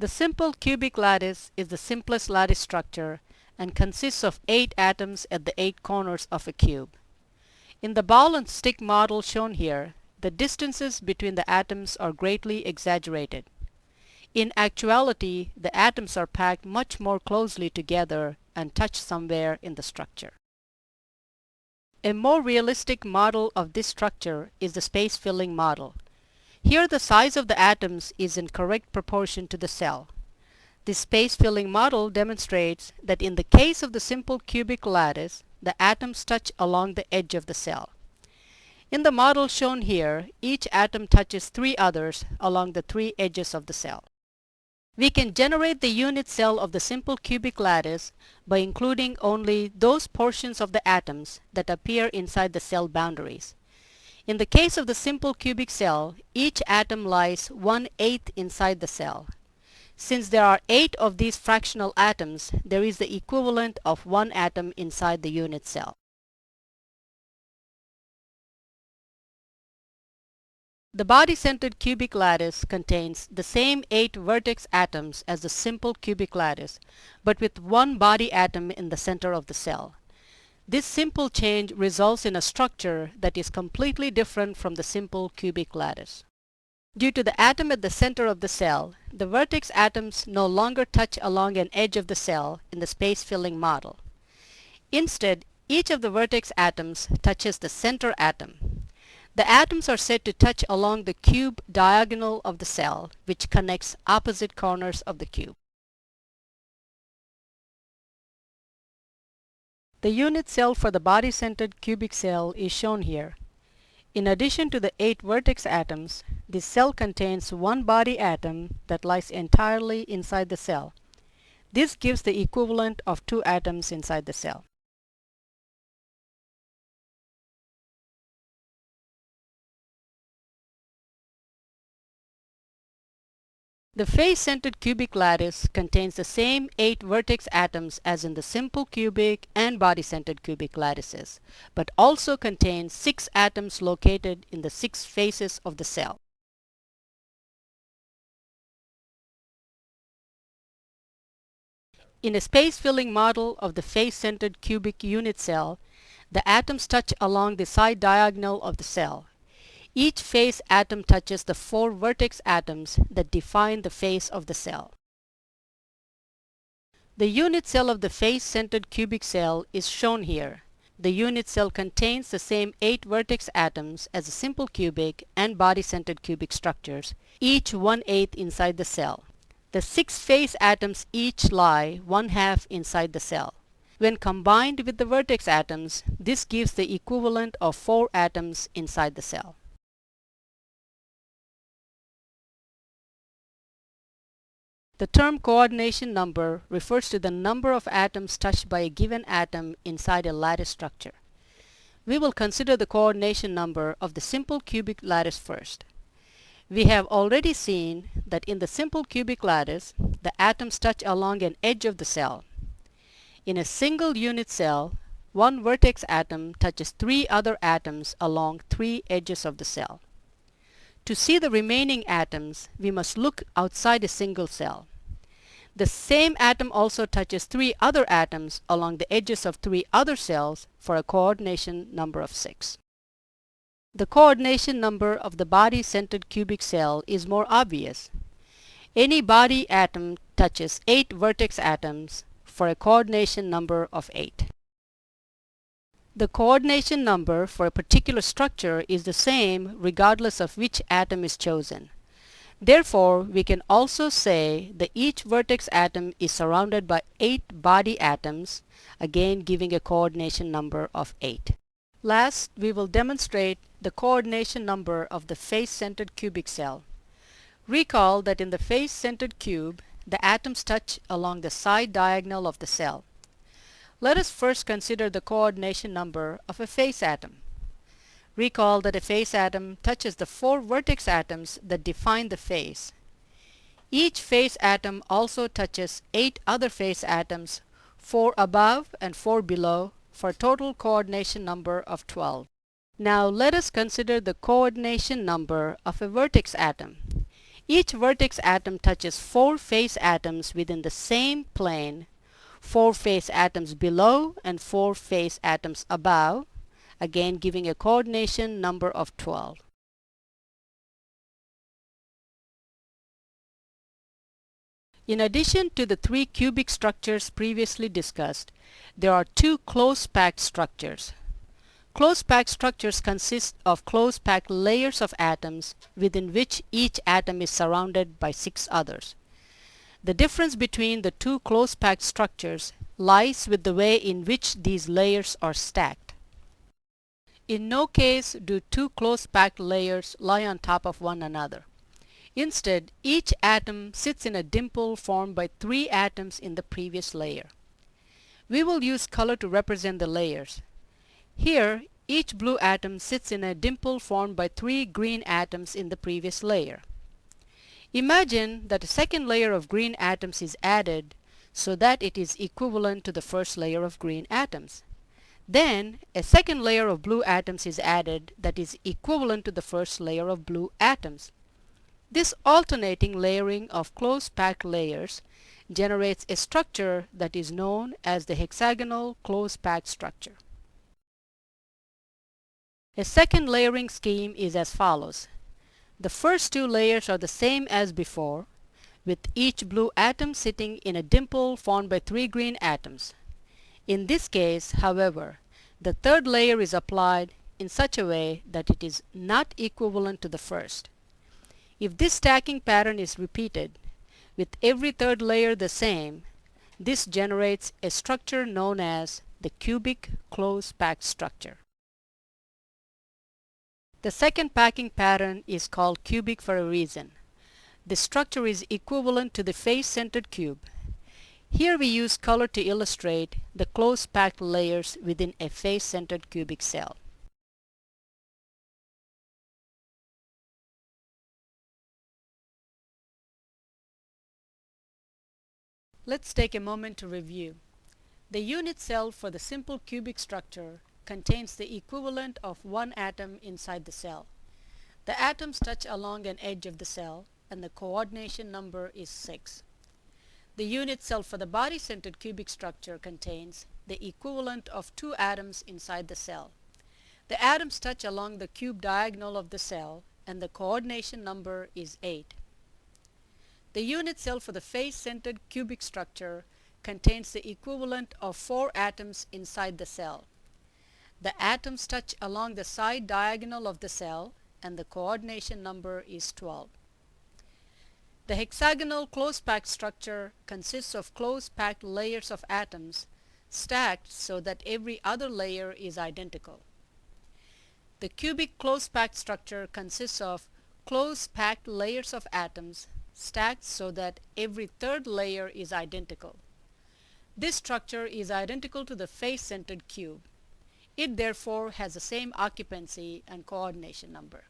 The simple cubic lattice is the simplest lattice structure and consists of 8 atoms at the 8 corners of a cube. In the ball and stick model shown here, the distances between the atoms are greatly exaggerated. In actuality, the atoms are packed much more closely together and touch somewhere in the structure. A more realistic model of this structure is the space-filling model. Here the size of the atoms is in correct proportion to the cell. This space-filling model demonstrates that in the case of the simple cubic lattice, the atoms touch along the edge of the cell. In the model shown here, each atom touches 3 others along the 3 edges of the cell. We can generate the unit cell of the simple cubic lattice by including only those portions of the atoms that appear inside the cell boundaries. In the case of the simple cubic cell, each atom lies 1/8 inside the cell. Since there are 8 of these fractional atoms, there is the equivalent of 1 atom inside the unit cell. The body-centered cubic lattice contains the same 8 vertex atoms as the simple cubic lattice, but with 1 body atom in the center of the cell. This simple change results in a structure that is completely different from the simple cubic lattice. Due to the atom at the center of the cell, the vertex atoms no longer touch along an edge of the cell in the space-filling model. Instead, each of the vertex atoms touches the center atom. The atoms are said to touch along the cube diagonal of the cell, which connects opposite corners of the cube. The unit cell for the body-centered cubic cell is shown here. In addition to the 8 vertex atoms, this cell contains 1 body atom that lies entirely inside the cell. This gives the equivalent of 2 atoms inside the cell. The face-centered cubic lattice contains the same 8 vertex atoms as in the simple cubic and body-centered cubic lattices, but also contains 6 atoms located in the 6 faces of the cell. In a space-filling model of the face-centered cubic unit cell, the atoms touch along the side diagonal of the cell. Each face atom touches the 4 vertex atoms that define the face of the cell. The unit cell of the face-centered cubic cell is shown here. The unit cell contains the same 8 vertex atoms as the simple cubic and body-centered cubic structures, each 1/8 inside the cell. The 6 face atoms each lie 1/2 inside the cell. When combined with the vertex atoms, this gives the equivalent of 4 atoms inside the cell. The term coordination number refers to the number of atoms touched by a given atom inside a lattice structure. We will consider the coordination number of the simple cubic lattice first. We have already seen that in the simple cubic lattice, the atoms touch along an edge of the cell. In a single unit cell, 1 vertex atom touches 3 other atoms along 3 edges of the cell. To see the remaining atoms, we must look outside a single cell. The same atom also touches 3 other atoms along the edges of 3 other cells for a coordination number of 6. The coordination number of the body-centered cubic cell is more obvious. Any body atom touches 8 vertex atoms for a coordination number of 8. The coordination number for a particular structure is the same regardless of which atom is chosen. Therefore, we can also say that each vertex atom is surrounded by 8 body atoms, again giving a coordination number of 8. Last, we will demonstrate the coordination number of the face-centered cubic cell. Recall that in the face-centered cube, the atoms touch along the side diagonal of the cell. Let us first consider the coordination number of a face atom. Recall that a face atom touches the 4 vertex atoms that define the face. Each face atom also touches 8 other face atoms, 4 above and 4 below, for a total coordination number of 12. Now let us consider the coordination number of a vertex atom. Each vertex atom touches 4 face atoms within the same plane, 4 face atoms below and 4 face atoms above, again giving a coordination number of 12. In addition to the 3 cubic structures previously discussed, there are 2 close-packed structures. Close-packed structures consist of close-packed layers of atoms within which each atom is surrounded by 6 others. The difference between the 2 close-packed structures lies with the way in which these layers are stacked. In no case do 2 close-packed layers lie on top of one another. Instead, each atom sits in a dimple formed by 3 atoms in the previous layer. We will use color to represent the layers. Here, each blue atom sits in a dimple formed by 3 green atoms in the previous layer. Imagine that a second layer of green atoms is added so that it is equivalent to the first layer of green atoms. Then, a second layer of blue atoms is added that is equivalent to the first layer of blue atoms. This alternating layering of close-packed layers generates a structure that is known as the hexagonal close-packed structure. A second layering scheme is as follows. The first 2 layers are the same as before, with each blue atom sitting in a dimple formed by 3 green atoms. In this case, however, the third layer is applied in such a way that it is not equivalent to the first. If this stacking pattern is repeated, with every third layer the same, this generates a structure known as the cubic close-packed structure. The second packing pattern is called cubic for a reason. The structure is equivalent to the face-centered cube. Here we use color to illustrate the close-packed layers within a face-centered cubic cell. Let's take a moment to review. The unit cell for the simple cubic structure contains the equivalent of 1 atom inside the cell. The atoms touch along an edge of the cell and the coordination number is 6. The unit cell for the body-centered cubic structure contains the equivalent of 2 atoms inside the cell. The atoms touch along the cube diagonal of the cell and the coordination number is 8. The unit cell for the face-centered cubic structure contains the equivalent of 4 atoms inside the cell. The atoms touch along the side diagonal of the cell and the coordination number is 12. The hexagonal close-packed structure consists of close-packed layers of atoms stacked so that every other layer is identical. The cubic close-packed structure consists of close-packed layers of atoms stacked so that every third layer is identical. This structure is identical to the face-centered cube. It therefore has the same occupancy and coordination number.